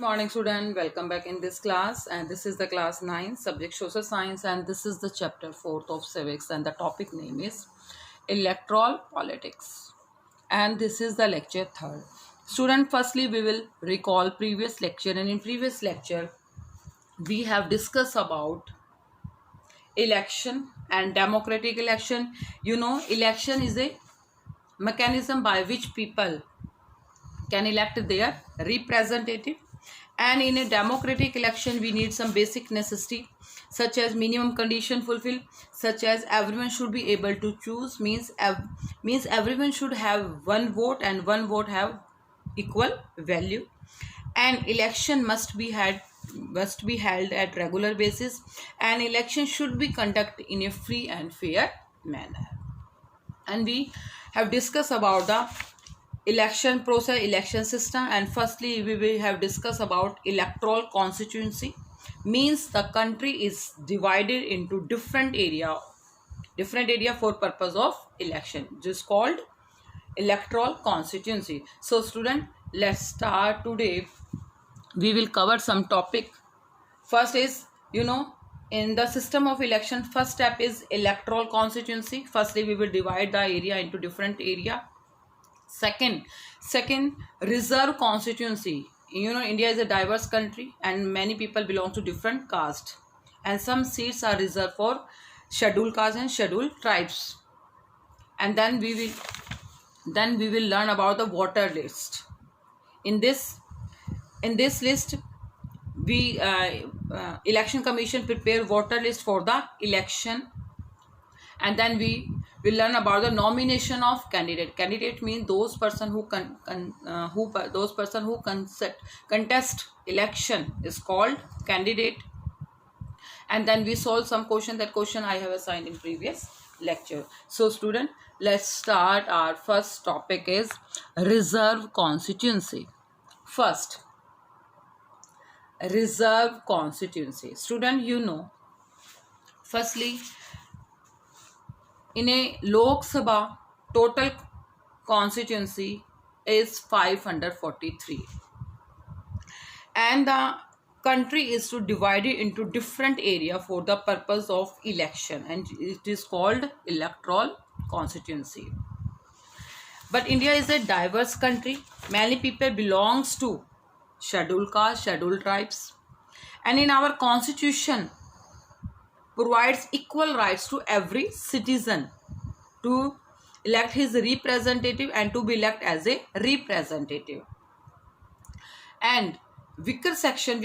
morning student, welcome back in this class, and this is the class 9 subject social science, and this is the chapter 4th of civics, and the topic name is electoral politics, and this is the lecture 3rd. Student, firstly we will recall previous lecture, and in previous lecture we have discussed about election and democratic election. Election is a mechanism by which people can elect their representative, and in a democratic election we need some basic necessity such as minimum condition fulfilled, such as everyone should be able to choose, means everyone should have one vote and one vote have equal value, and election must be held at regular basis, and election should be conducted in a free and fair manner. And we have discussed about the election process, election system, and firstly we will have discussed about electoral constituency. Means the country is divided into different area for purpose of election, which is called electoral constituency. So student, let's start. Today we will cover some topic. First is, in the system of election, first step is electoral constituency. Firstly we will divide the area into different area. Second, reserve constituency. India is a diverse country and many people belong to different castes, and some seats are reserved for scheduled castes and scheduled tribes. And then we will learn about the voter list. In this list, we election commission prepare voter list for the election. And then we will learn about the nomination of candidate means those person who contest election is called candidate. And then we solve some question. That question I have assigned in previous lecture. So student, let's start. Our first topic is reserve constituency. First, reserve constituency. Student, firstly, in a Lok Sabha, total constituency is 543, and the country is to divide it into different area for the purpose of election, and it is called electoral constituency. But India is a diverse country. Many people belongs to scheduled caste, scheduled tribes, and in our constitution provides equal rights to every citizen to elect his representative and to be elected as a representative. And weaker section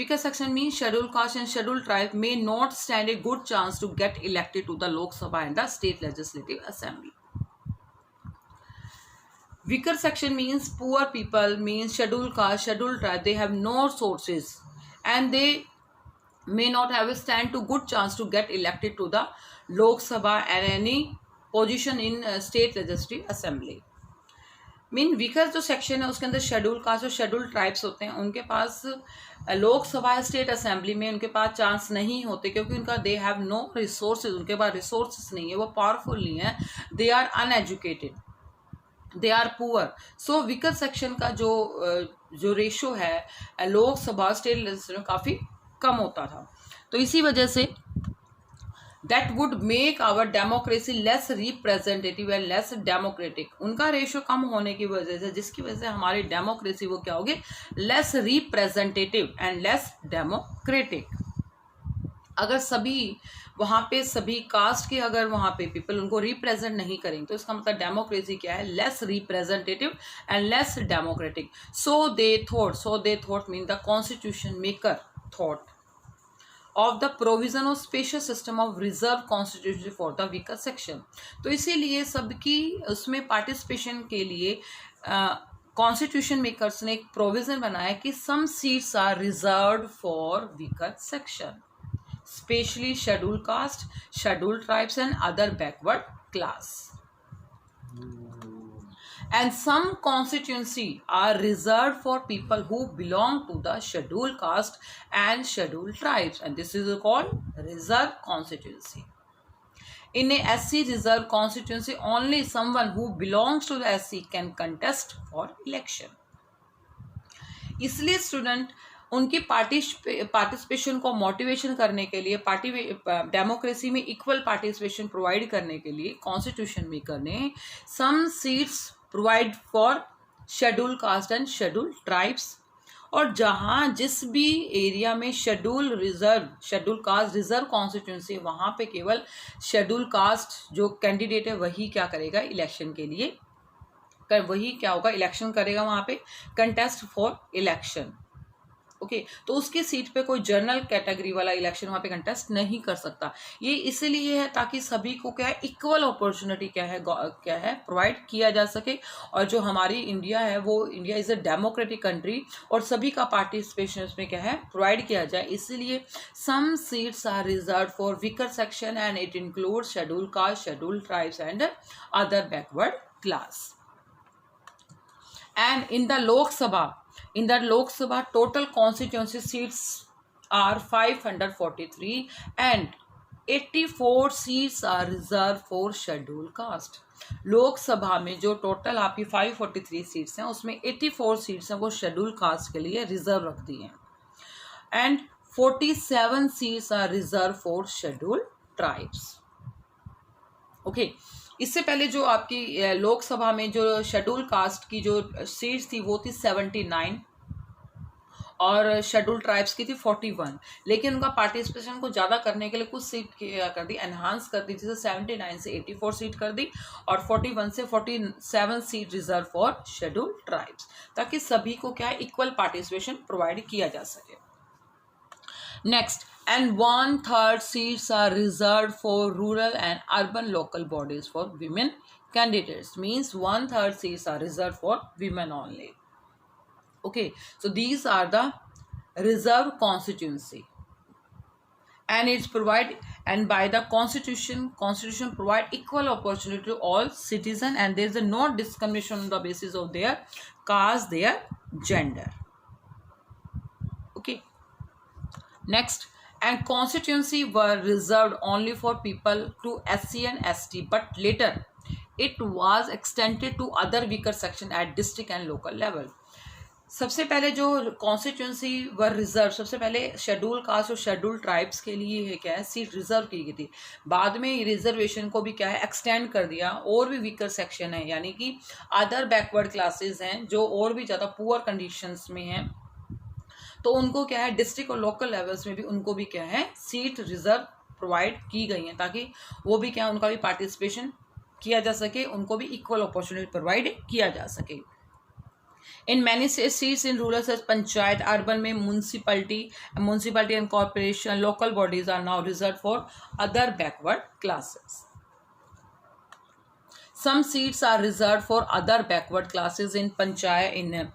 means scheduled caste and scheduled tribe may not stand a good chance to get elected to the Lok Sabha and the state legislative assembly. Weaker section means poor people, means scheduled caste, scheduled tribe, they have no sources and they may not have a stand to good chance to get elected to the Lok Sabha and any position in state legislative assembly. Mean weaker जो section है उसके अंदर schedule caste और schedule tribes होते हैं, उनके पास लोक सभा स्टेट असेंबली में उनके पास चांस नहीं होते क्योंकि उनका दे हैव नो रिसोर्सेज, उनके पास रिसोर्सेज नहीं है, वो पावरफुल नहीं है, they are uneducated, they are poor. So weaker section का जो रेशो है लोक सभा स्टेट लेजिस्लेचर में काफ़ी कम होता था. तो इसी वजह से that would make our democracy less representative and less democratic. उनका रेशो कम होने की वजह से, जिसकी वजह से हमारी डेमोक्रेसी वो क्या होगी, less representative and less democratic. अगर सभी वहाँ पे सभी कास्ट के अगर वहाँ पे पीपल उनको रिप्रेजेंट नहीं करेंगे तो इसका मतलब डेमोक्रेसी क्या है, less representative and less democratic. So they thought mean the constitution maker thought of the provision of special system of reserve constituency for the weaker section. तो इसीलिए सबकी उसमें पार्टिसिपेशन के लिए कॉन्स्टिट्यूशन मेकर्स ने एक प्रोविजन बनाया कि some seats are reserved for weaker section, especially scheduled caste, scheduled tribes and other backward class. And some constituency are reserved for people who belong to the scheduled caste and scheduled tribes, and this is called reserve constituency. In a SC reserve constituency, only someone who belongs to the SC can contest for election. इसलिए student उनकी participation को motivation करने के लिए, democracy में equal participation provide करने के लिए कॉन्स्टिट्यूशन मेकर ने some seats provide for schedule caste and schedule tribes. और जहाँ जिस भी एरिया में शेड्यूल कास्ट रिजर्व कॉन्स्टिट्यूंसी, वहाँ पे केवल शेड्यूल कास्ट जो कैंडिडेट है वही क्या करेगा, इलेक्शन के लिए वही क्या होगा, इलेक्शन करेगा, वहाँ पे कंटेस्ट फॉर इलेक्शन। ओके, तो उसकी सीट पे कोई जनरल कैटेगरी वाला इलेक्शन वहाँ पे कंटेस्ट नहीं कर सकता। ये इसलिए है ताकि सभी को क्या है, इक्वल अपॉर्चुनिटी क्या है प्रोवाइड किया जा सके। और जो हमारी इंडिया है वो India is a democratic country, और सभी का पार्टिसिपेशन उसमें क्या है प्रोवाइड किया जाए। इसलिए some seats are reserve for weaker section and it include schedule caste, schedule tribes and other backward class. And in the Lok Sabha, total constituency seats are 543 and 84 seats are reserved for scheduled caste. लोक सभा में जो total आपकी 543 seats हैं उसमें 84 seats हैं वो schedule caste के लिए रिजर्व रख दी हैं, and 47 seats are reserve for schedule tribes. Okay, इससे पहले जो आपकी लोकसभा में जो शेड्यूल कास्ट की जो सीट्स थी वो थी 79 और शेड्यूल ट्राइब्स की थी 41, लेकिन उनका पार्टिसिपेशन को ज़्यादा करने के लिए कुछ सीट क्या कर दी, एनहांस कर दी, जैसे 79 से 84 सीट कर दी और 41 से 47 seat reserve for schedule tribes, ताकि सभी को क्या इक्वल पार्टिसिपेशन प्रोवाइड किया जा सके। Next, and 1/3 seats are reserved for rural and urban local bodies for women candidates, means 1/3 seats are reserved for women only. Okay, so these are the reserved constituency, and it's and by the constitution provide equal opportunity to all citizens, and there is no discrimination on the basis of their caste, their gender. Okay, next, and constituency were reserved only for people to SC and ST, but later it was extended to other weaker section at district and local level. सबसे पहले जो constituency वर reserve, सबसे पहले schedule caste और schedule tribes के लिए है क्या है सीट रिजर्व की गई थी। बाद में रिजर्वेशन को भी क्या है एक्सटेंड कर दिया, और भी वीकर सेक्शन है यानी कि अदर बैकवर्ड क्लासेस हैं जो और भी ज़्यादा पुअर कंडीशंस में हैं, तो उनको क्या है डिस्ट्रिक्ट और लोकल लेवल्स में भी उनको भी क्या है सीट रिजर्व प्रोवाइड की गई हैं, ताकि वो भी क्या उनका भी पार्टिसिपेशन किया जा सके, उनको भी इक्वल अपॉर्चुनिटी प्रोवाइड किया जा सके। In many seats in rural such panchayat, urban में municipality and corporation, local bodies are now reserve for other backward classes. Some seats are reserved for other backward classes in panchayat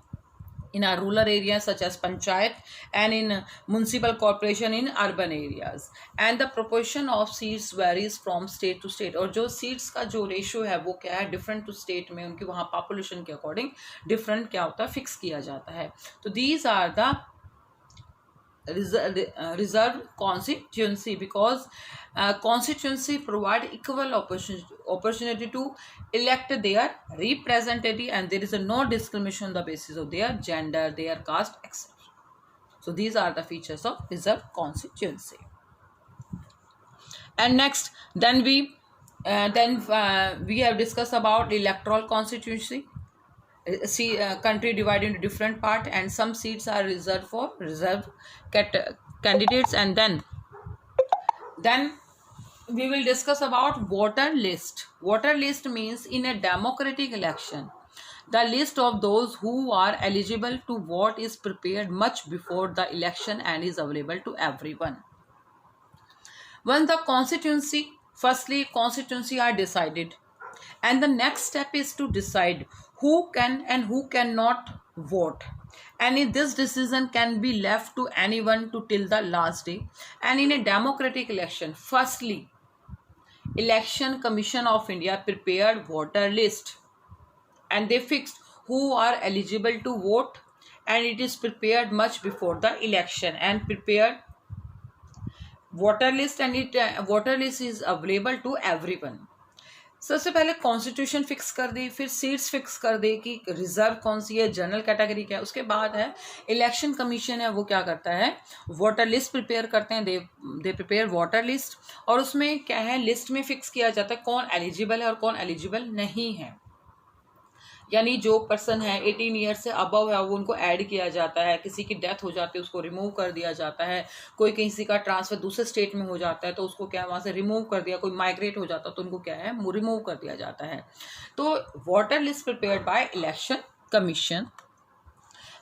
in our rural areas such as panchayat, and in municipal corporation in urban areas, and the proportion of seats varies from state to state. और जो seats का जो ratio है वो क्या है different to state में उनकी वहाँ population के according different क्या होता है fix किया जाता है। तो these are the reserved constituency, because constituency provide equal opportunity to elect their representative, and there is no discrimination on the basis of their gender, their caste, etc. So these are the features of reserved constituency. And next, then we have discussed about electoral constituency. Country divided into different part, and some seats are reserved for reserved candidates, and then we will discuss about voter list. Voter list means in a democratic election, the list of those who are eligible to vote is prepared much before the election and is available to everyone. Once the constituency are decided, and the next step is to decide who can and who cannot vote, and if this decision can be left to anyone to till the last day. And in a democratic election, firstly, Election Commission of India prepared voter list, and they fixed who are eligible to vote, and it is prepared much before the election, and prepared voter list, and voter list is available to everyone. सबसे पहले constitution fix कर दी, फिर seats fix कर दी कि reserve कौन सी है, general category क्या है। उसके बाद है इलेक्शन कमीशन है, वो क्या करता है, वोटर लिस्ट प्रिपेयर करते हैं, दे प्रिपेयर वोटर लिस्ट। और उसमें क्या है, लिस्ट में फिक्स किया जाता है कौन एलिजिबल है और कौन एलिजिबल नहीं है। यानी जो पर्सन है 18 ईयर से अबव है वो उनको ऐड किया जाता है, किसी की डेथ हो जाती है उसको रिमूव कर दिया जाता है, कोई किसी का ट्रांसफर दूसरे स्टेट में हो जाता है तो उसको क्या है वहाँ से रिमूव कर दिया, कोई माइग्रेट हो जाता है तो उनको क्या है रिमूव कर दिया जाता है। तो voter list prepared by election commission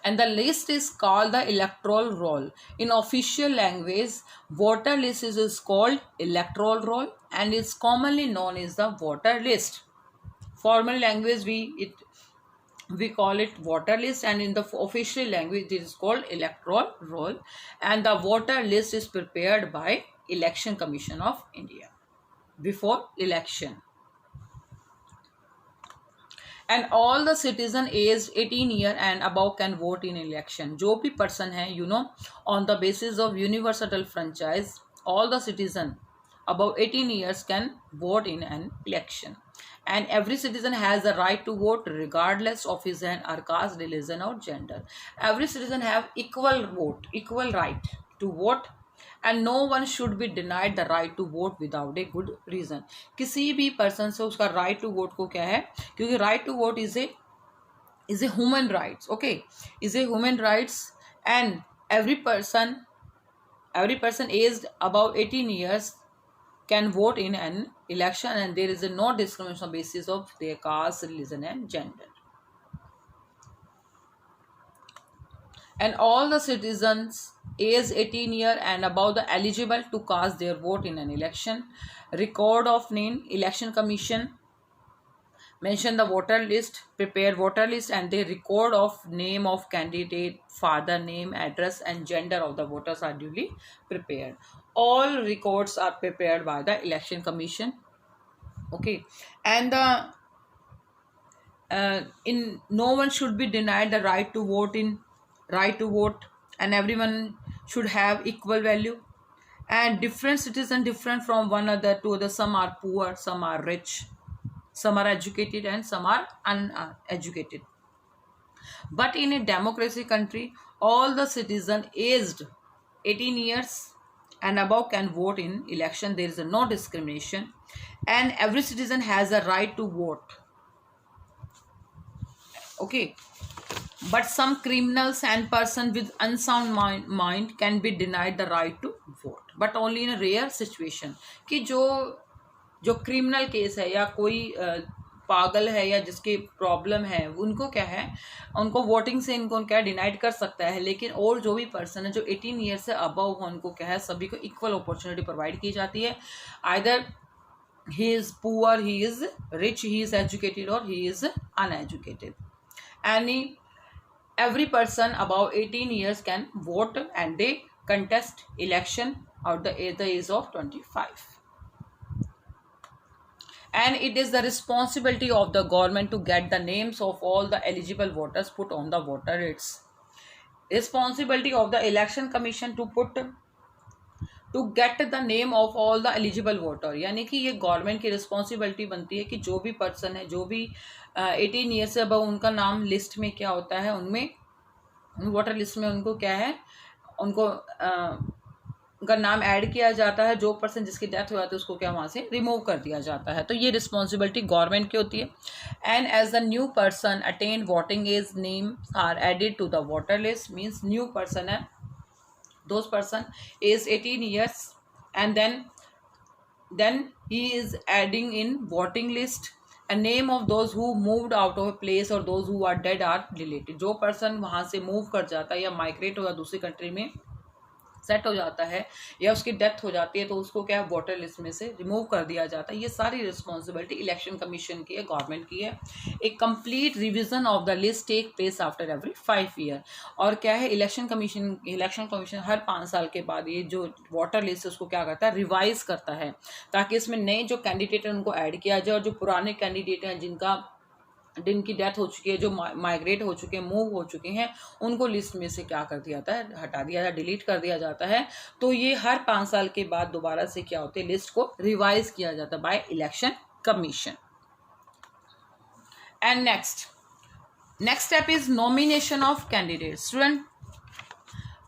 and the list is called the electoral roll. In official language, voter list is called electoral roll and is commonly known as the voter list. Formal language we call it voter list, and in the official language it is called electoral roll, and the voter list is prepared by Election Commission of India before election. And all the citizen aged 18 year and above can vote in election. जो भी person है on the basis of universal franchise, all the citizen above 18 years can vote in an election. And every citizen has the right to vote regardless of his or caste, religion or gender. Every citizen have equal vote, equal right to vote, and no one should be denied the right to vote without a good reason. किसी भी person से उसका right to vote को क्या है, क्योंकि right to vote is a human rights, okay, is a human rights, and every person aged above 18 years can vote in an election, and there is no discrimination on basis of their caste, religion and gender. And all the citizens aged 18 year and above the eligible to cast their vote in an election. Record of name, Election Commission mention the voter list, prepare voter list, and the record of name of candidate, father name, address and gender of the voters are duly prepared. All records are prepared by the Election Commission, okay. And in no one should be denied the right to vote, and everyone should have equal value, and different citizens different from one another to other. Some are poor, some are rich, some are educated and some are uneducated. But in a democracy country, all the citizens aged 18 years and above can vote in election. There is no discrimination, and every citizen has a right to vote, okay. But some criminals and person with unsound mind can be denied the right to vote, but only in a rare situation. कि जो criminal case है या कोई पागल है या जिसकी problem है, उनको क्या है, उनको वोटिंग से इनको क्या डिनाइड कर सकता है, लेकिन और जो भी पर्सन है जो 18 ईयर से अबव हो उनको क्या है, सभी को इक्वल अपॉर्चुनिटी प्रोवाइड की जाती है. Either he is poor, he is rich, he is educated और he is uneducated. Every person above 18 years can vote and they contest election at the age of 25. And it is the responsibility of the government to get the names of all the eligible voters put on the voter lists. Responsibility of the election commission to get the name of all the eligible voter. यानी कि ये government की responsibility बनती है कि जो भी person है, जो भी 18 ईयर से अब उनका नाम लिस्ट में क्या होता है, उनमें वोटर लिस्ट में उनको क्या है, उनको उनका नाम ऐड किया जाता है. जो पर्सन जिसकी डेथ हो जाती है उसको क्या वहाँ से रिमूव कर दिया जाता है. तो ये रिस्पॉन्सिबिलिटी गवर्नमेंट की होती है. And as the new person attain voting age name are added to the voter list. Means new person है, those person is 18 years and then he is adding in voting list a name of those who moved out of a place or those who are dead are deleted. जो person वहाँ से move कर जाता है या migrate हो या दूसरी country में सेट हो जाता है या उसकी डेथ हो जाती है तो उसको क्या है वोटर लिस्ट में से रिमूव कर दिया जाता है. ये सारी रिस्पॉन्सिबिलिटी इलेक्शन कमीशन की है, गवर्नमेंट की है. एक complete revision of the list take place after every 5 year. और क्या है, इलेक्शन कमीशन हर 5 साल के बाद ये जो वोटर लिस्ट है उसको क्या करता है, रिवाइज करता है, ताकि इसमें नए जो कैंडिडेट हैं उनको ऐड किया जाए और जो पुराने कैंडिडेट हैं जिनकी डेथ हो चुकी है, जो माइग्रेट हो चुके हैं, मूव हो चुके हैं, उनको लिस्ट में से क्या कर दिया जाता है, हटा दिया जाता है, डिलीट कर दिया जाता है. तो ये हर 5 साल के बाद दोबारा से क्या होते हैं, लिस्ट को रिवाइज किया जाता है by election commission. And next step is nomination of candidates. Student,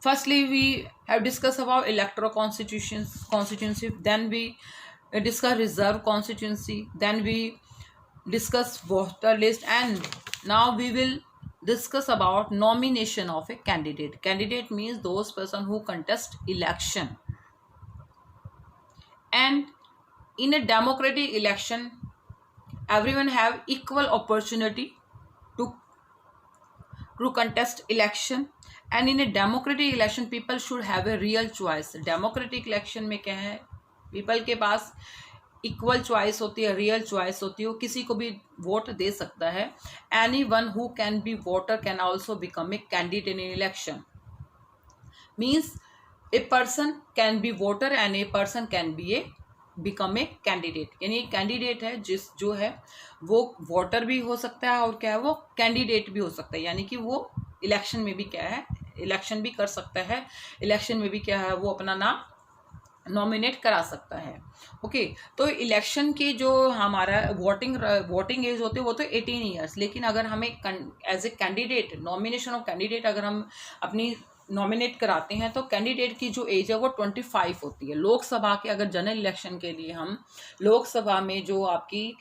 firstly we have discussed about electoral constituency, then we discuss reserve constituency, then we discuss voter list, and now we will discuss about nomination of a candidate. Candidate means those person who contest election. And in a democratic election, everyone have equal opportunity to contest election. And in a democratic election people should have a real choice. Democratic election में क्या है, people के पास equal choice होती है, real choice होती है, वो किसी को भी वोट दे सकता है. Any one who can be voter can also become a candidate in election. Means a person can be voter and a person can be A become a candidate. यानी candidate है जो है वो वोटर भी हो सकता है और क्या है वो कैंडिडेट भी हो सकता है. यानी कि वो इलेक्शन में भी क्या है, इलेक्शन भी कर सकता है, इलेक्शन में भी क्या है वो अपना नाम नॉमिनेट करा सकता है. ओके, तो इलेक्शन की जो हमारा वोटिंग एज होती है वो तो 18 ईयर्स. लेकिन अगर हमें as a candidate, nomination of candidate अगर हम अपनी नॉमिनेट कराते हैं तो कैंडिडेट की जो एज है वो 25 होती है. लोकसभा के अगर जनरल इलेक्शन के लिए हम लोकसभा में जो आपकी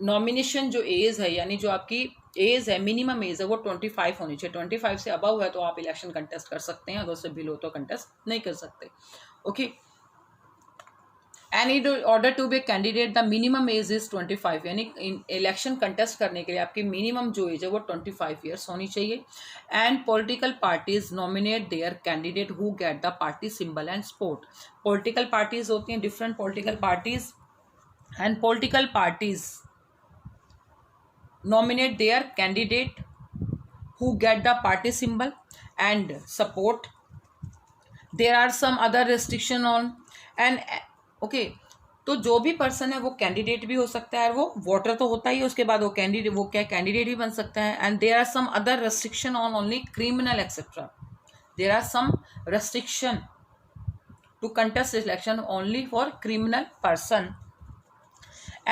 नॉमिनेशन जो एज है, यानी जो आपकी एज है, मिनिमम एज है वो 25 होनी चाहिए. 25 से अबव है तो आप इलेक्शन कंटेस्ट कर सकते हैं, अगर उससे बिलो तो कंटेस्ट नहीं कर सकते. Okay, and in order to be candidate the minimum age is 25. यानी इलेक्शन कंटेस्ट करने के लिए आपकी मिनिमम जो एज है वो 25 ईयर्स होनी चाहिए. And political parties nominate their candidate who get the party symbol and support. Political parties होती हैं, different political parties, and political parties nominate their candidate who get the party symbol and support. There are some other restriction on and okay, तो जो भी person है वो candidate भी हो सकता है, वो वोटर तो होता ही है, उसके बाद वो कैंडिडेट भी बन सकता है. And there are some other restriction on only criminal etcetera. There are some restriction to contest election only for criminal person.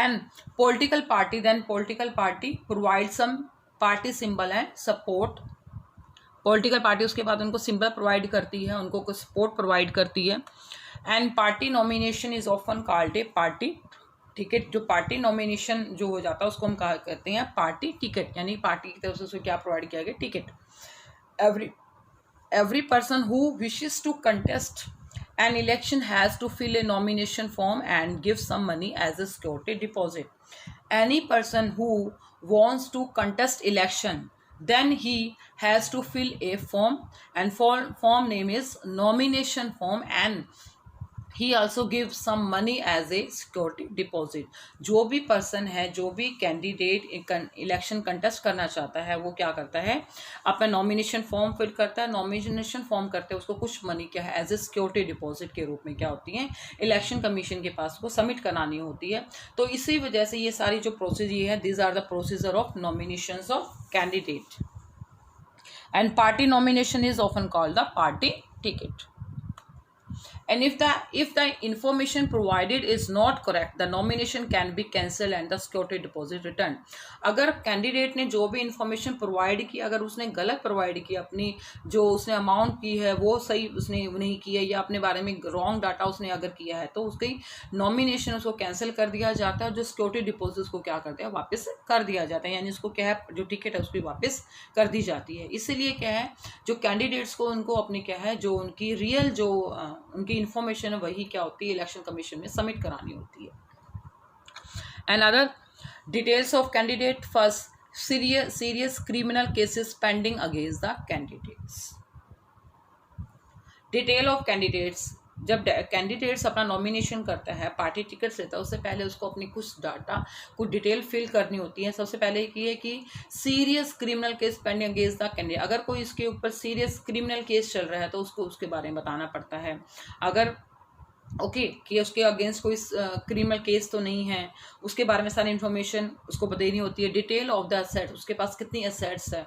And political party provide some party symbol and support. Political party उसके बाद उनको symbol provide करती है, उनको कुछ support provide करती है. And party nomination is often called a party ticket. जो पार्टी नॉमिनेशन जो हो जाता है उसको हम कहा कहते हैं पार्टी टिकट. यानी पार्टी की तरफ से उसको क्या प्रोवाइड किया गया, ticket. every person who wishes to contest an election has to fill a nomination form and give some money as a security deposit. Any person who wants to contest election, then he has to fill a form, and form name is nomination form, and he also gives some money as a security deposit. जो भी person है, जो भी candidate election contest करना चाहता है वो क्या करता है, अपना नॉमिनेशन फॉर्म फिल करता है. नॉमिनेशन फॉर्म करते हैं उसको कुछ मनी क्या है एज ए सिक्योरिटी डिपॉजिट के रूप में क्या होती है इलेक्शन कमीशन के पास को सबमिट करानी होती है. तो इसी वजह से ये सारी जो प्रोसीजर है, this are the procedure of nominations of candidate. And party nomination is often called the party ticket. And if the information provided is not correct, the nomination can be cancelled and the security deposit returned. अगर candidate ने जो भी information provide की, अगर उसने गलत provide की, अपनी जो उसने अमाउंट की है वो सही उसने नहीं की है, या अपने बारे में रॉन्ग डाटा उसने अगर किया है, तो उसकी नॉमिनेशन उसको कैंसिल कर दिया जाता है. जो सिक्योरिटी डिपॉजिट उसको क्या करते हैं, वापस कर दिया जाता है. यानी उसको क्या है, जो टिकट है उसकी वापस कर दी जाती है. इसीलिए क्या है, जो कैंडिडेट्स को उनको अपनी क्या है, जो उनकी रियल जो उनकी इंफॉर्मेशन है वही क्या होती है इलेक्शन कमीशन में सबमिट करानी होती है. And other details of candidate. First, serious criminal cases pending against the candidates. Detail of candidates. जब कैंडिडेट्स अपना नॉमिनेशन करता है, पार्टी टिकट लेता है, उससे पहले उसको अपनी कुछ डाटा, कुछ डिटेल फिल करनी होती है. सबसे पहले ये है कि serious criminal case pending against the candidate. अगर कोई इसके ऊपर सीरियस क्रिमिनल केस चल रहा है तो उसको उसके बारे में बताना पड़ता है. अगर कि उसके अगेंस्ट कोई क्रिमिनल केस तो नहीं है, उसके बारे में सारी इन्फॉर्मेशन उसको देनी होती है. डिटेल ऑफ द एसेट, उसके पास कितनी एसेट्स है,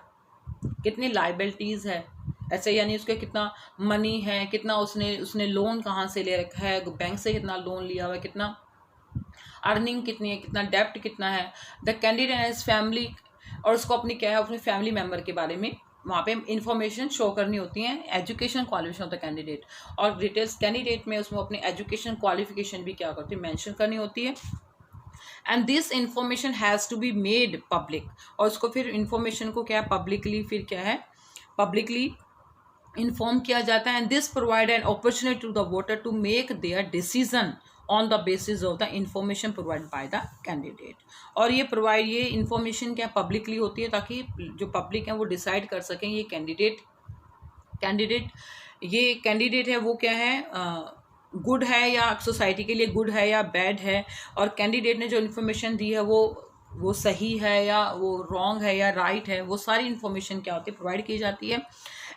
कितनी लाइबिलिटीज़ है, ऐसे यानी उसके कितना मनी है, कितना उसने लोन कहाँ से ले रखा है, बैंक से कितना लोन लिया हुआ है, कितना अर्निंग कितनी है, कितना डेप्ट कितना है, the candidate and his family, और उसको अपनी क्या है अपने फैमिली मेम्बर के बारे में वहाँ पे इंफॉर्मेशन शो करनी होती है, education qualification of the candidate, और डिटेल्स कैंडिडेट में उसमें अपनी एजुकेशन क्वालिफिकेशन भी क्या करती है मेंशन करनी होती है। And this information has to be made public, और उसको फिर इंफॉर्मेशन को क्या पब्लिकली फिर क्या है पब्लिकली इन्फॉर्म किया जाता है। And this provide an opportunity to the voter to make their decision on the basis of the information provide by the candidate, और ये इंफॉर्मेशन क्या पब्लिकली होती है ताकि जो पब्लिक है वो डिसाइड कर सकें ये कैंडिडेट है वो क्या है गुड है या सोसाइटी के लिए गुड है या बैड है, और कैंडिडेट ने जो इन्फॉर्मेशन दी है वो सही है या वो रॉन्ग है या राइट है, वो सारी इन्फॉर्मेशन क्या होती है प्रोवाइड की जाती है।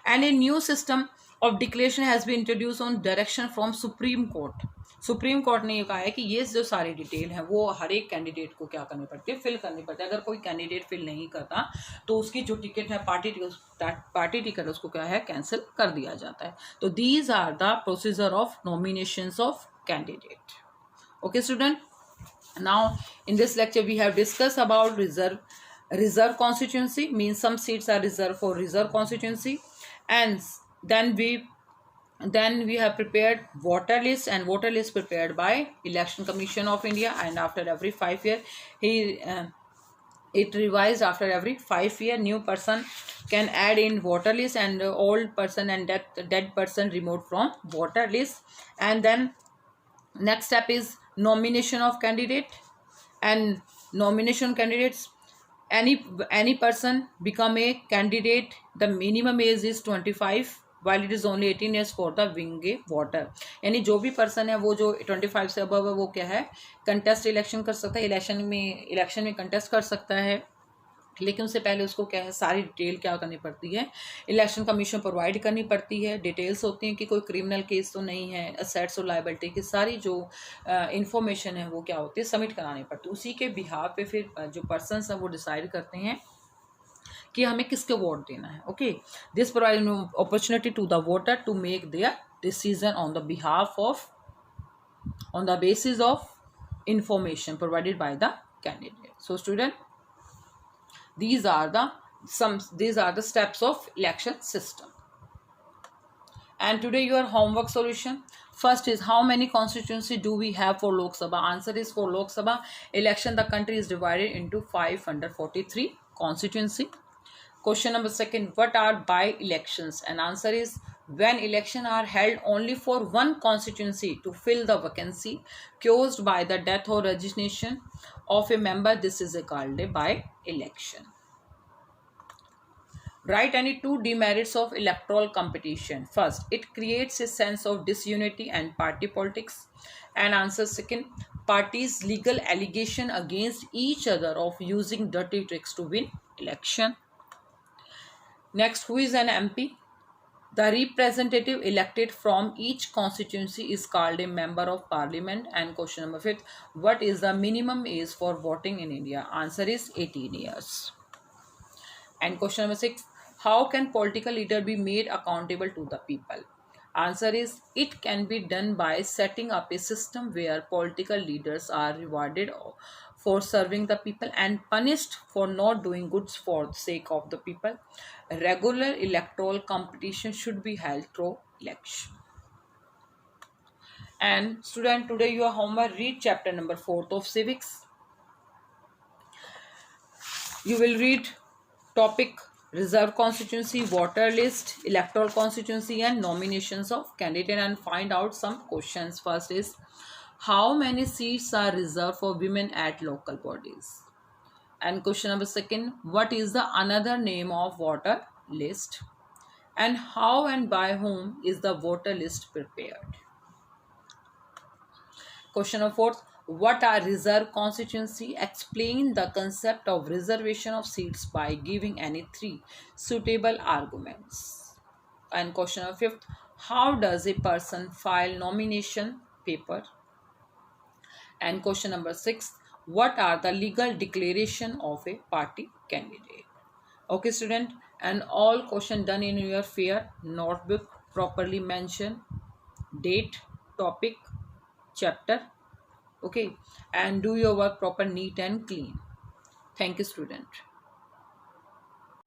And a new system of declaration has been introduce on direction from Supreme Court. Supreme Court ने ये कहा है कि ये जो सारी डिटेल है वो हर एक कैंडिडेट को क्या करनी पड़ती है फिल करनी पड़ती है। अगर कोई कैंडिडेट फिल नहीं करता तो उसकी जो टिकट है पार्टी टिकट उसको क्या है कैंसिल कर दिया जाता है। तो these are the procedure of nominations of candidate. Okay student, now in this lecture we have discussed about reserve constituency, means some seats are reserved for reserve constituency, and then we have prepared voter list, and voter list prepared by Election Commission of India, and after every 5 year it revised after every 5 year. New person can add in voter list, and old person and dead person removed from voter list. And then next step is nomination of candidate, and nomination candidates, any person become a candidate, the minimum age is 25 while it is only 18 years for the being a voter। यानी जो भी person है वो जो 25 से above है वो क्या है कंटेस्ट इलेक्शन कर सकता है, इलेक्शन में कंटेस्ट कर सकता है, लेकिन उससे पहले उसको क्या है सारी डिटेल क्या करनी पड़ती है इलेक्शन कमीशन प्रोवाइड करनी पड़ती है। डिटेल्स होती हैं कि कोई क्रिमिनल केस तो नहीं है, असेट्स और लायबिलिटी की सारी जो इंफॉर्मेशन है वो क्या होती है सबमिट करानी पड़ती है। उसी के बिहाफ पे फिर जो पर्सनस हैं वो डिसाइड करते हैं कि हमें किसके वोट देना है। Okay, this provide opportunity to the voter to make their decision on the behalf of on the basis of information provided by the candidate. So student, these are the steps of election system. And today your homework solution. First is, how many constituency do we have for Lok Sabha? Answer is, for Lok Sabha election the country is divided into 543 constituency. Question number second, what are by elections? And answer is, when election are held only for one constituency to fill the vacancy caused by the death or resignation of a member, this is called a by election. Write any two demerits of electoral competition. First, it creates a sense of disunity and party politics. And answer second, parties legal allegation against each other of using dirty tricks to win election. Next, who is an MP? The representative elected from each constituency is called a member of parliament. And question number 5, what is the minimum age for voting in India? Answer is 18 years. And question number 6, how can political leader be made accountable to the people? Answer is, it can be done by setting up a system where political leaders are rewarded for serving the people and punished for not doing good for the sake of the people. Regular electoral competition should be held through election. And student, today your homework, read chapter number 4 of civics. You will read topic reserve constituency, voter list, electoral constituency, and nominations of candidate, and find out some questions. First is, how many seats are reserved for women at local bodies? And question number second, what is the another name of voter list? And how and by whom is the voter list prepared? Question number 4, what are reserve constituency? Explain the concept of reservation of seats by giving any 3 suitable arguments. And question number 5, how does a person file nomination paper? And question number 6, what are the legal declaration of a party candidate? Okay student, and all question done in your fair notebook, properly mention date, topic, chapter. Okay, and do your work proper, neat and clean. Thank you, student.